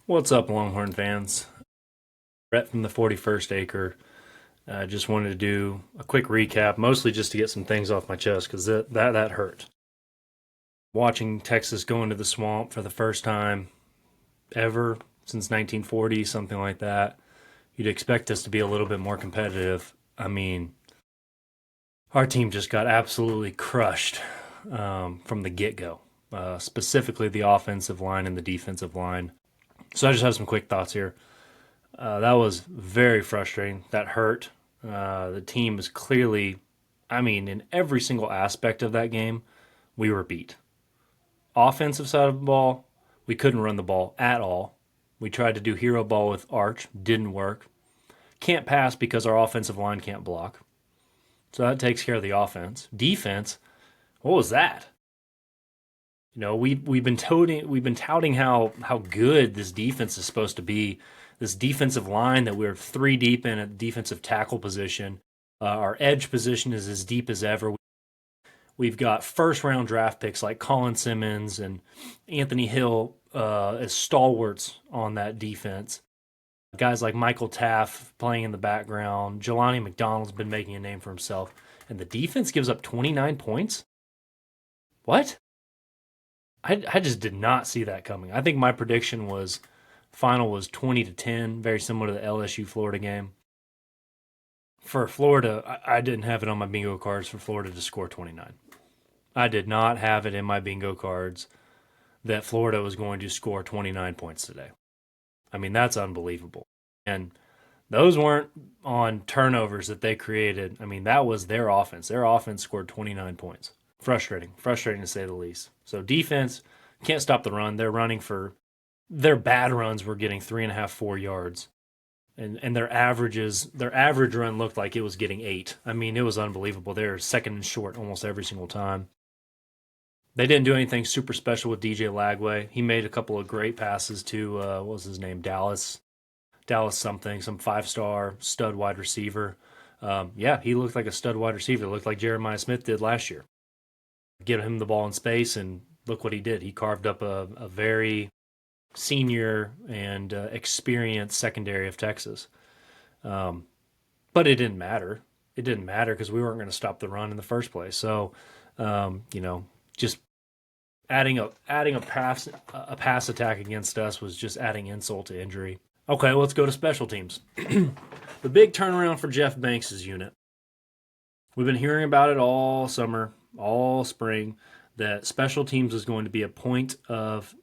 What's up, Longhorn fans? Brett from the 41st Acre. Just wanted to do a quick recap, mostly just to get some things off my chest because that hurt. Watching Texas go into the swamp for the first time ever since 1940, something like that. You'd expect us to be a little bit more competitive. I mean, our team just got absolutely crushed from the get go, specifically the offensive line and the defensive line. So I just have some quick thoughts here. That was very frustrating. That hurt. The team was clearly, I mean, in every single aspect of that game, we were beat. Offensive side of the ball, we couldn't run the ball at all. We tried to do hero ball with Arch, didn't work. Can't pass because our offensive line can't block. So that takes care of the offense. Defense, what was that? We've been touting how good this defense is supposed to be. This defensive line that we're three deep in at the defensive tackle position. Our edge position is as deep as ever. We've got first round draft picks like Colin Simmons and Anthony Hill as stalwarts on that defense. Guys like Michael Taff playing in the background. Jelani McDonald's been making a name for himself. And the defense gives up 29 points? What? I just did not see that coming. I think my prediction was final was 20-10, very similar to the LSU Florida game. For Florida, I didn't have it on my bingo cards for Florida to score 29. I did not have it in my bingo cards that Florida was going to score 29 points today. I mean, that's unbelievable. And those weren't on turnovers that they created. I mean, that was their offense. Their offense scored 29 points. Frustrating to say the least. So defense can't stop the run. They're running for their bad runs were getting 3.5, 4 yards. And their average run looked like it was getting 8. I mean, it was unbelievable. They're second and short almost every single time. They didn't do anything super special with DJ Lagway. He made a couple of great passes to what was his name? Dallas something, some 5-star stud wide receiver. Yeah, he looked like a stud wide receiver. It looked like Jeremiah Smith did last year. Get him the ball in space, and look what he did. He carved up a very senior and experienced secondary of Texas. But it didn't matter. It didn't matter because we weren't going to stop the run in the first place. So, just adding a pass attack against us was just adding insult to injury. Okay, let's go to special teams. The big turnaround for Jeff Banks' unit. We've been hearing about it all summer, all spring, that special teams is going to be a point of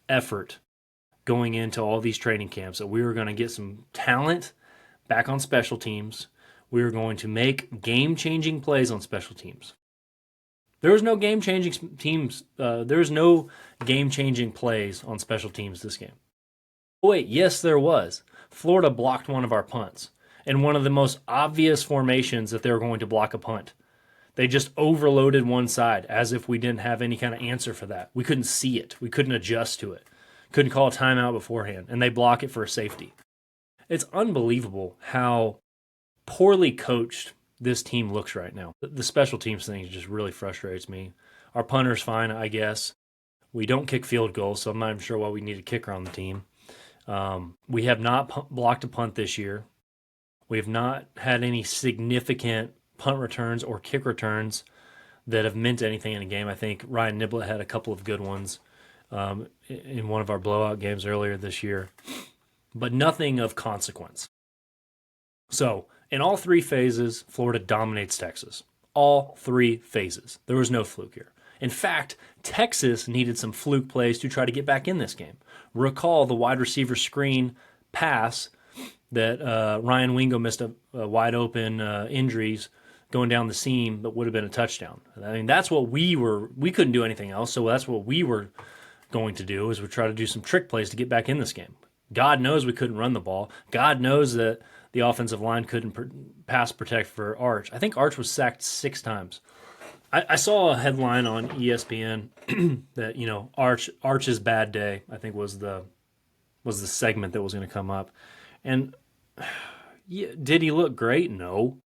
effort going into all these training camps. That we were going to get some talent back on special teams. We were going to make game-changing plays on special teams. There was no game-changing teams. There was no game-changing plays on special teams this game. Oh, wait, yes, there was. Florida blocked one of our punts, and one of the most obvious formations that they were going to block a punt. They just overloaded one side as if we didn't have any kind of answer for that. We couldn't see it. We couldn't adjust to it. Couldn't call a timeout beforehand, and they block it for a safety. It's unbelievable how poorly coached this team looks right now. The special teams thing just really frustrates me. Our punter's fine, I guess. We don't kick field goals, so I'm not even sure why we need a kicker on the team. We have not blocked a punt this year. We have not had any significant punt returns or kick returns that have meant anything in a game. I think Ryan Niblett had a couple of good ones in one of our blowout games earlier this year, but nothing of consequence. So, in all three phases, Florida dominates Texas. All three phases. There was no fluke here. In fact, Texas needed some fluke plays to try to get back in this game. Recall the wide receiver screen pass that Ryan Wingo missed a wide open injuries going down the seam that would have been a touchdown. I mean, that's what we couldn't do anything else, so that's what we were going to do is we try to do some trick plays to get back in this game. God knows we couldn't run the ball. God knows that the offensive line couldn't pass protect for Arch. I think Arch was sacked 6 times. I saw a headline on ESPN that Arch's bad day, I think was the segment that was going to come up, and yeah, did he look great? No,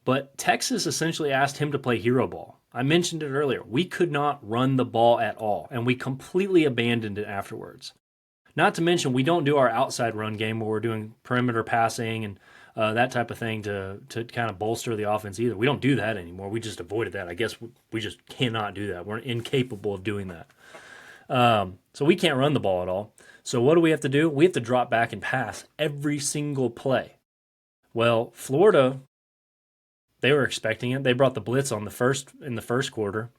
but Texas essentially asked him to play hero ball. I mentioned it earlier. We could not run the ball at all, and we completely abandoned it afterwards. Not to mention, we don't do our outside run game where we're doing perimeter passing and that type of thing to kind of bolster the offense either. We don't do that anymore. We just avoided that. I guess we just cannot do that. We're incapable of doing that. So we can't run the ball at all. So what do we have to do? We have to drop back and pass every single play. Well, Florida, they were expecting it. They brought the blitz on in the first quarter,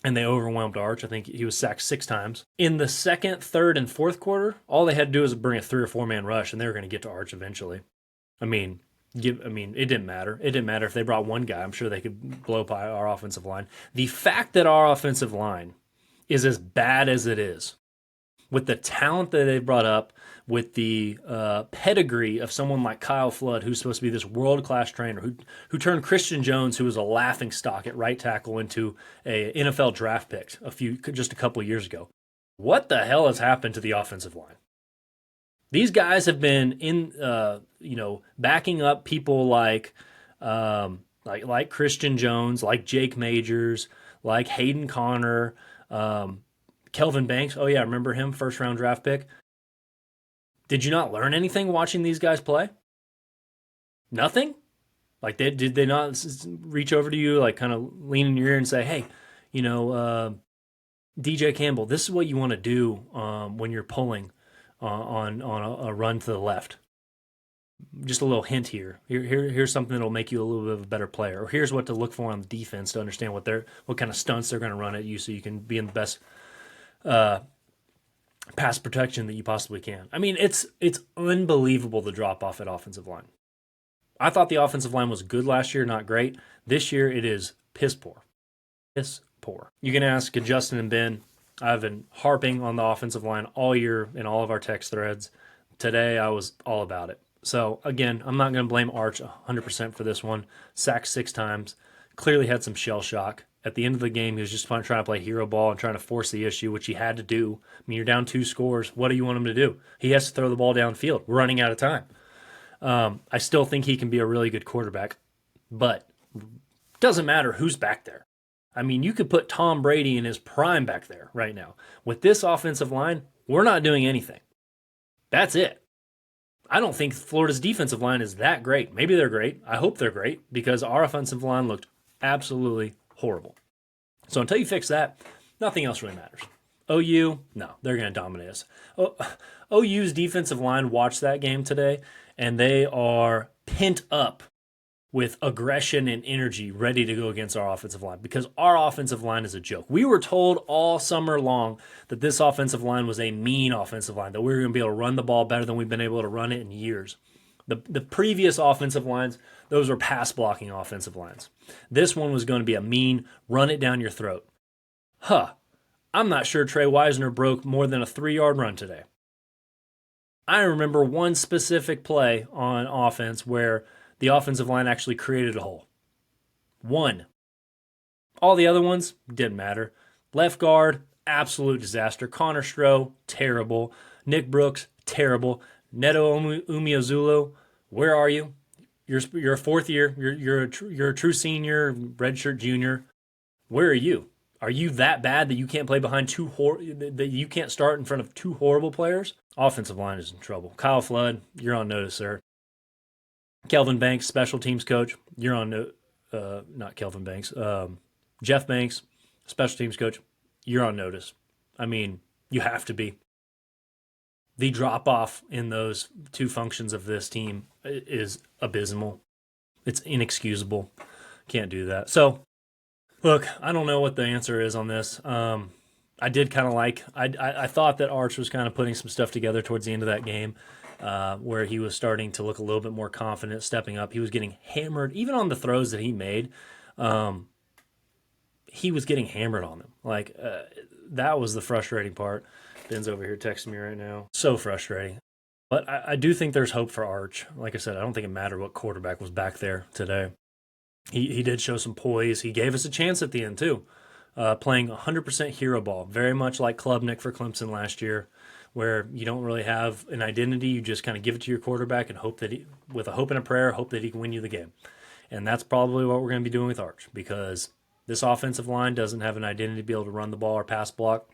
and they overwhelmed Arch. I think he was sacked 6 times. In the second, third, and fourth quarter, all they had to do was bring a 3 or 4 man rush, and they were going to get to Arch eventually. I mean, it didn't matter. It didn't matter if they brought one guy. I'm sure they could blow by our offensive line. The fact that our offensive line is as bad as it is, with the talent that they've brought up, with the pedigree of someone like Kyle Flood, who's supposed to be this world-class trainer, who turned Christian Jones, who was a laughingstock at right tackle, into a NFL draft pick just a couple of years ago. What the hell has happened to the offensive line? These guys have been backing up people like Christian Jones, like Jake Majors, like Hayden Connor, Kelvin Banks. Oh yeah, remember him? First round draft pick. Did you not learn anything watching these guys play? Nothing? Like, did they not reach over to you, like kind of lean in your ear and say, hey, DJ Campbell, this is what you want to do when you're pulling on a run to the left. Just a little hint here. Here's something that'll make you a little bit of a better player. Or here's what to look for on the defense to understand what kind of stunts they're going to run at you so you can be in the best pass protection that you possibly can. I mean, it's unbelievable the drop off at offensive line. I thought the offensive line was good last year, not great. This year it is piss poor. Piss poor. You can ask Justin and Ben. I've been harping on the offensive line all year in all of our text threads. Today I was all about it. So again, I'm not going to blame Arch 100% for this one. Sacked 6 times. Clearly had some shell shock. At the end of the game, he was just trying to play hero ball and trying to force the issue, which he had to do. I mean, you're down 2 scores. What do you want him to do? He has to throw the ball downfield. We're running out of time. I still think he can be a really good quarterback, but it doesn't matter who's back there. I mean, you could put Tom Brady in his prime back there right now. With this offensive line, we're not doing anything. That's it. I don't think Florida's defensive line is that great. Maybe they're great. I hope they're great because our offensive line looked absolutely horrible. So until you fix that, nothing else really matters. OU, no, they're going to dominate us. OU's defensive line watched that game today, and they are pent up with aggression and energy ready to go against our offensive line because our offensive line is a joke. We were told all summer long that this offensive line was a mean offensive line, that we were going to be able to run the ball better than we've been able to run it in years. The previous offensive lines, those were pass blocking offensive lines. This one was going to be a mean, run it down your throat. I'm not sure Trey Wisner broke more than a 3-yard run today. I remember one specific play on offense where the offensive line actually created a hole. One. All the other ones didn't matter. Left guard, absolute disaster. Connor Stroh, terrible. Nick Brooks, terrible. Neto Umeozulu, where are you? You're a 4th year. You're a true senior, redshirt junior. Where are you? Are you that bad that you can't play behind that you can't start in front of 2 horrible players? Offensive line is in trouble. Kyle Flood, you're on notice, sir. Kelvin Banks, special teams coach, you're on not Kelvin Banks. Jeff Banks, special teams coach, you're on notice. I mean, you have to be. The drop-off in those 2 functions of this team is abysmal. It's inexcusable. Can't do that. So, look, I don't know what the answer is on this. I did kind of I thought that Arch was kind of putting some stuff together towards the end of that game where he was starting to look a little bit more confident, stepping up. He was getting hammered. Even on the throws that he made, he was getting hammered on them. That was the frustrating part. Ben's over here texting me right now. So frustrating. But I do think there's hope for Arch. Like I said, I don't think it mattered what quarterback was back there today. He did show some poise. He gave us a chance at the end, too. Playing 100% hero ball, very much like Klubnik for Clemson last year, where you don't really have an identity. You just kind of give it to your quarterback and hope that with a hope and a prayer, hope that he can win you the game. And that's probably what we're going to be doing with Arch because This offensive line doesn't have an identity to be able to run the ball or pass block.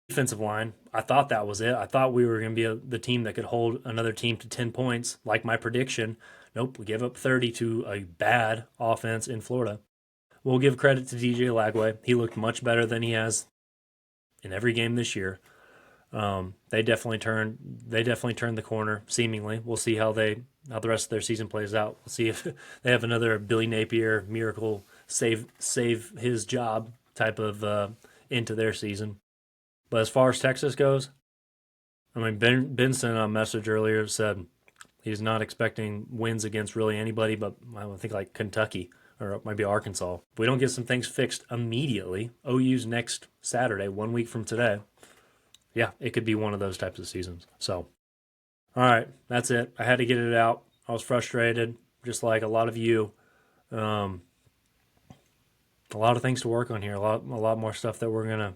Defensive line, I thought that was it. I thought we were going to be the team that could hold another team to 10 points, like my prediction. Nope, we gave up 30 to a bad offense in Florida. We'll give credit to DJ Lagway. He looked much better than he has in every game this year. They definitely turned the corner. Seemingly, we'll see how the rest of their season plays out. We'll see if they have another Billy Napier miracle save his job type of into their season. But as far as Texas goes, I mean, Ben sent a message earlier, said he's not expecting wins against really anybody, but I think like Kentucky or maybe Arkansas. If we don't get some things fixed immediately, OU's next Saturday, 1 week from today, yeah, it could be one of those types of seasons. So, all right, that's it. I had to get it out. I was frustrated, just like a lot of you. A lot of things to work on here. A lot more stuff that we're gonna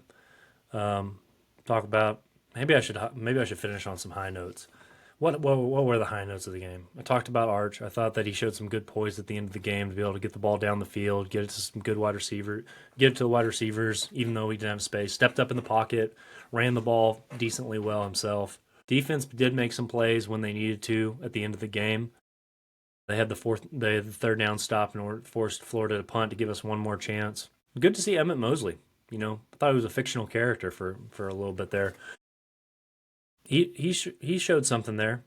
talk about. Maybe I should finish on some high notes. What were the high notes of the game? I talked about Arch. I thought that he showed some good poise at the end of the game to be able to get the ball down the field, get it to some good wide receiver, get it to the wide receivers, even though he didn't have space. Stepped up in the pocket, ran the ball decently well himself. Defense did make some plays when they needed to at the end of the game. They had the third down stop and forced Florida to punt to give us one more chance. Good to see Emmett Mosley. You know, I thought he was a fictional character for a little bit there. He showed something there.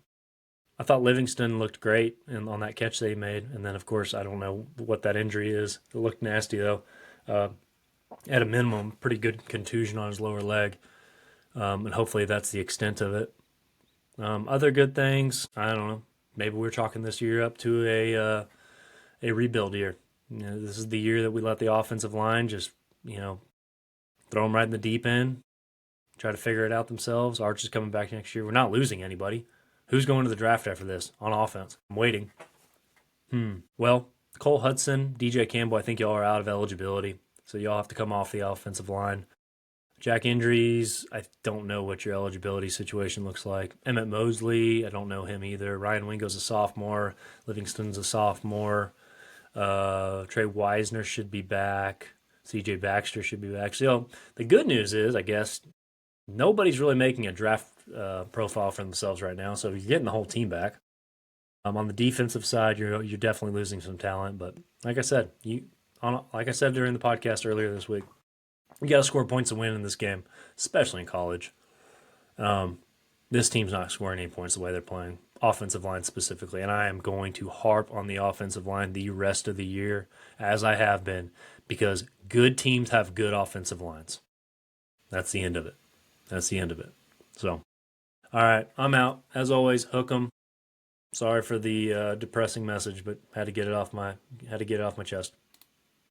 I thought Livingston looked great on that catch that he made, and then of course I don't know what that injury is. It looked nasty though. At a minimum, pretty good contusion on his lower leg, and hopefully that's the extent of it. Other good things, I don't know. Maybe we're chalking this year up to a rebuild year. You know, this is the year that we let the offensive line just throw them right in the deep end, try to figure it out themselves. Arch is coming back next year. We're not losing anybody. Who's going to the draft after this on offense? I'm waiting. Well, Cole Hudson, DJ Campbell, I think y'all are out of eligibility, so y'all have to come off the offensive line. Jack Indries, I don't know what your eligibility situation looks like. Emmett Mosley, I don't know him either. Ryan Wingo's a sophomore. Livingston's a sophomore. Trey Wisner should be back. CJ Baxter should be back. So the good news is, I guess, nobody's really making a draft profile for themselves right now. So you're getting the whole team back. On the defensive side, you're definitely losing some talent. But like I said, like I said during the podcast earlier this week, you got to score points to win in this game, especially in college. This team's not scoring any points the way they're playing, offensive line specifically, and I am going to harp on the offensive line the rest of the year, as I have been, because good teams have good offensive lines. That's the end of it. So, all right, I'm out. As always, hook 'em. Sorry for the depressing message, but had to get it off my chest.